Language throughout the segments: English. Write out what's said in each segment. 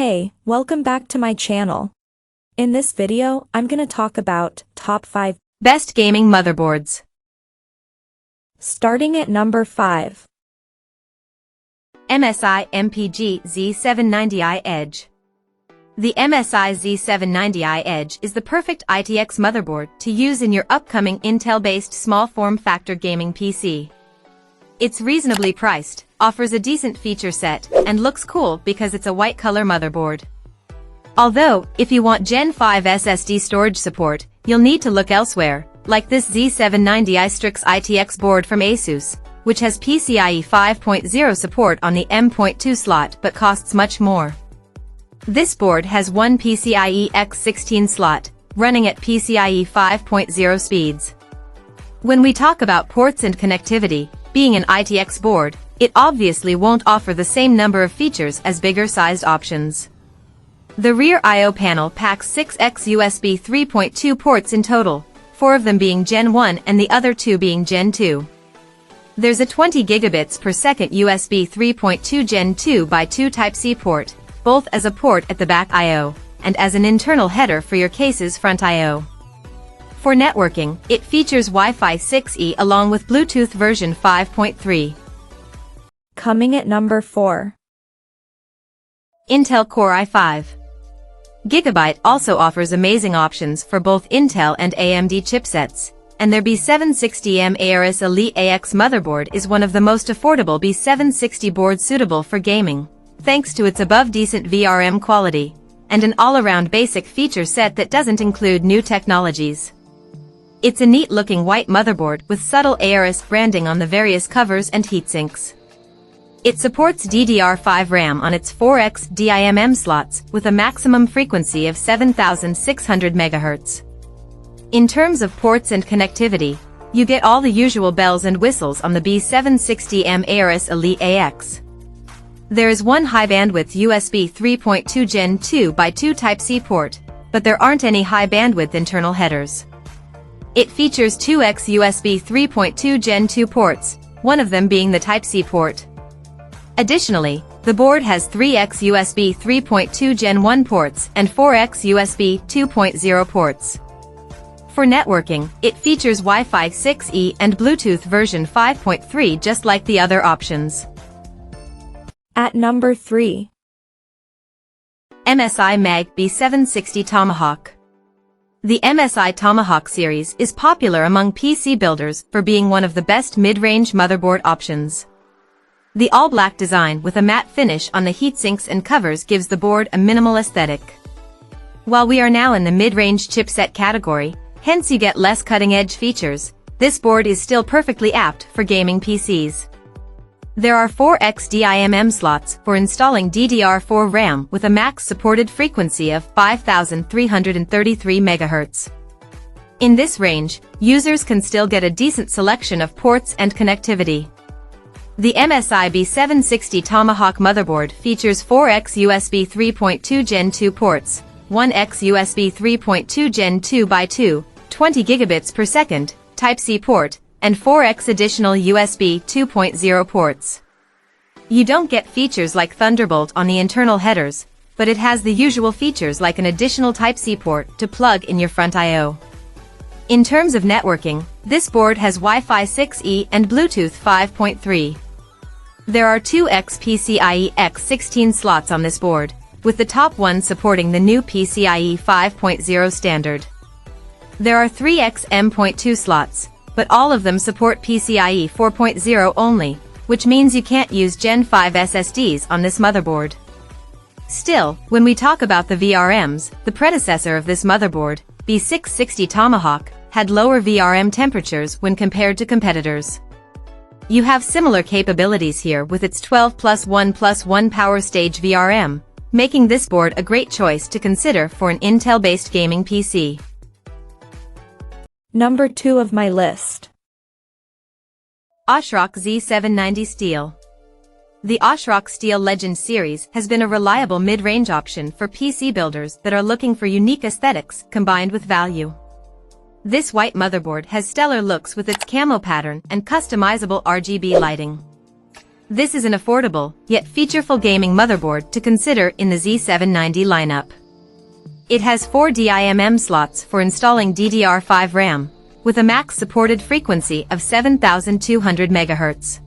Hey, welcome back to my channel. In this video, I'm gonna talk about top 5 best gaming motherboards. Starting at number 5. MSI MPG Z790i Edge. The MSI Z790i Edge is the perfect ITX motherboard to use in your upcoming Intel-based small form factor gaming PC. It's reasonably priced, offers a decent feature set, and looks cool because it's a white color motherboard. Although, if you want Gen 5 SSD storage support, you'll need to look elsewhere, like this Z790i Strix ITX board from Asus, which has PCIe 5.0 support on the M.2 slot but costs much more. This board has one PCIe X16 slot, running at PCIe 5.0 speeds. When we talk about ports and connectivity, being an ITX board, it obviously won't offer the same number of features as bigger-sized options. The rear I/O panel packs 6x USB 3.2 ports in total, 4 of them being Gen 1 and the other 2 being Gen 2. There's a 20 gigabits per second USB 3.2 Gen 2 by 2 Type-C port, both as a port at the back I/O, and as an internal header for your case's front I/O. For networking, it features Wi-Fi 6E along with Bluetooth version 5.3. Coming at number 4. Intel Core i5. Gigabyte also offers amazing options for both Intel and AMD chipsets, and their B760M Aorus Elite AX motherboard is one of the most affordable B760 boards suitable for gaming, thanks to its above-decent VRM quality, and an all-around basic feature set that doesn't include new technologies. It's a neat-looking white motherboard with subtle Aorus branding on the various covers and heatsinks. It supports DDR5 RAM on its 4x DIMM slots with a maximum frequency of 7,600 MHz. In terms of ports and connectivity, you get all the usual bells and whistles on the B760M Aorus Elite AX. There is one high-bandwidth USB 3.2 Gen 2 by 2 Type-C port, but there aren't any high-bandwidth internal headers. It features 2x USB 3.2 Gen 2 ports, one of them being the Type-C port. Additionally, the board has 3x USB 3.2 Gen 1 ports and 4x USB 2.0 ports. For networking, it features Wi-Fi 6E and Bluetooth version 5.3 just like the other options. At number 3. MSI Mag B760 Tomahawk. The MSI Tomahawk series is popular among PC builders for being one of the best mid-range motherboard options. The all-black design with a matte finish on the heatsinks and covers gives the board a minimal aesthetic. While we are now in the mid-range chipset category, hence you get less cutting-edge features, this board is still perfectly apt for gaming PCs. There are 4x DIMM slots for installing DDR4 RAM with a max supported frequency of 5,333 MHz. In this range, users can still get a decent selection of ports and connectivity. The MSI B760 Tomahawk motherboard features 4x USB 3.2 Gen 2 ports, 1x USB 3.2 Gen 2 by 2, 20 gigabits per second, Type-C port, and 4x additional USB 2.0 ports. You don't get features like Thunderbolt on the internal headers, but it has the usual features like an additional Type-C port to plug in your front I/O. In terms of networking, this board has Wi-Fi 6E and Bluetooth 5.3. There are 2x PCIe X16 slots on this board, with the top one supporting the new PCIe 5.0 standard. There are 3x M.2 slots, but all of them support PCIe 4.0 only, which means you can't use Gen 5 SSDs on this motherboard. Still, when we talk about the VRMs, the predecessor of this motherboard, B660 Tomahawk, had lower VRM temperatures when compared to competitors. You have similar capabilities here with its 12+1+1 power stage VRM, making this board a great choice to consider for an Intel-based gaming PC. Number 2 of my list. ASRock Z790 Steel. The ASRock Steel Legend series has been a reliable mid-range option for PC builders that are looking for unique aesthetics combined with value. This white motherboard has stellar looks with its camo pattern and customizable RGB lighting. This is an affordable, yet featureful gaming motherboard to consider in the Z790 lineup. It has 4 DIMM slots for installing DDR5 RAM, with a max supported frequency of 7200 MHz.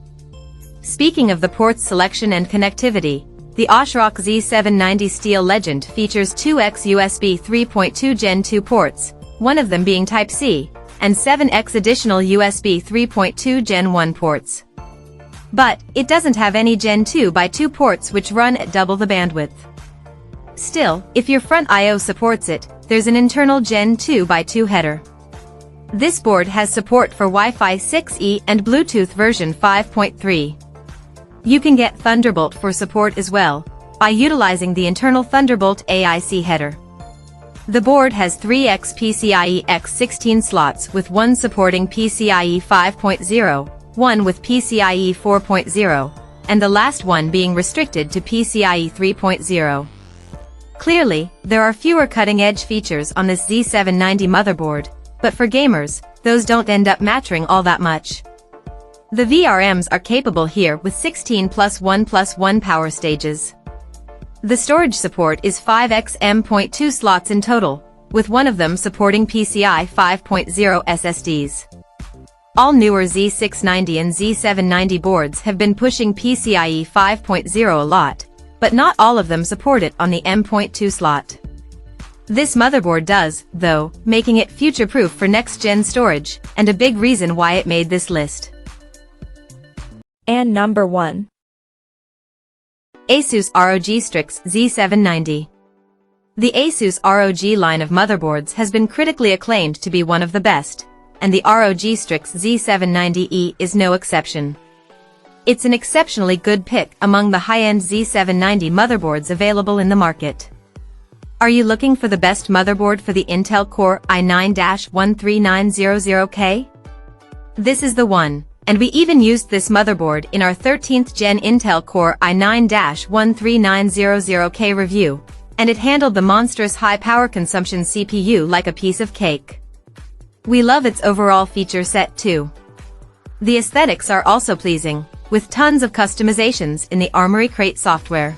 Speaking of the ports selection and connectivity, the ASRock Z790 Steel Legend features 2x USB 3.2 Gen 2 ports, one of them being Type-C, and 7x additional USB 3.2 Gen 1 ports. But it doesn't have any Gen 2x2 ports which run at double the bandwidth. Still, if your front I/O supports it, there's an internal Gen 2x2 header. This board has support for Wi-Fi 6E and Bluetooth version 5.3. You can get Thunderbolt for support as well, by utilizing the internal Thunderbolt AIC header. The board has 3x PCIe X16 slots with one supporting PCIe 5.0, one with PCIe 4.0, and the last one being restricted to PCIe 3.0. Clearly, there are fewer cutting-edge features on this Z790 motherboard, but for gamers, those don't end up mattering all that much. The VRMs are capable here with 16+1+1 power stages. The storage support is 5x M.2 slots in total, with one of them supporting PCI 5.0 SSDs. All newer Z690 and Z790 boards have been pushing PCIe 5.0 a lot, but not all of them support it on the M.2 slot. This motherboard does, though, making it future-proof for next-gen storage, and a big reason why it made this list. And number 1. Asus ROG Strix Z790. The Asus ROG line of motherboards has been critically acclaimed to be one of the best, and the ROG Strix Z790E is no exception. It's an exceptionally good pick among the high-end Z790 motherboards available in the market. Are you looking for the best motherboard for the Intel Core i9-13900K? This is the one. And we even used this motherboard in our 13th Gen Intel Core i9-13900K review, and it handled the monstrous high power consumption CPU like a piece of cake. We love its overall feature set too. The aesthetics are also pleasing, with tons of customizations in the Armoury Crate software.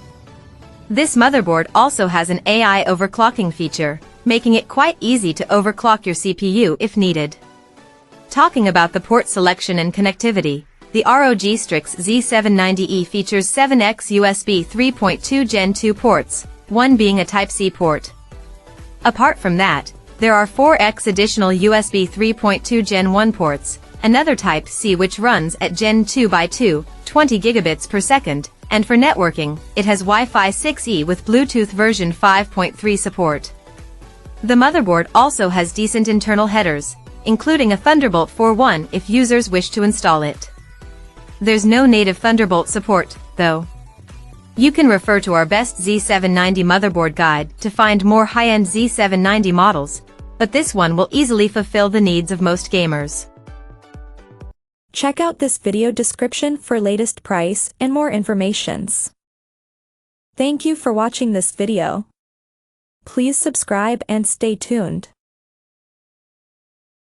This motherboard also has an AI overclocking feature, making it quite easy to overclock your CPU if needed. Talking about the port selection and connectivity, the ROG Strix Z790E features 7x USB 3.2 Gen 2 ports, one being a Type-C port. Apart from that, there are 4x additional USB 3.2 Gen 1 ports, another Type-C which runs at Gen 2x2, 20 gigabits per second, and for networking, it has Wi-Fi 6E with Bluetooth version 5.3 support. The motherboard also has decent internal headers, including a Thunderbolt 4.1 if users wish to install it. There's no native Thunderbolt support, though. You can refer to our best Z790 motherboard guide to find more high-end Z790 models, but this one will easily fulfill the needs of most gamers. Check out this video description for latest price and more informations. Thank you for watching this video. Please subscribe and stay tuned.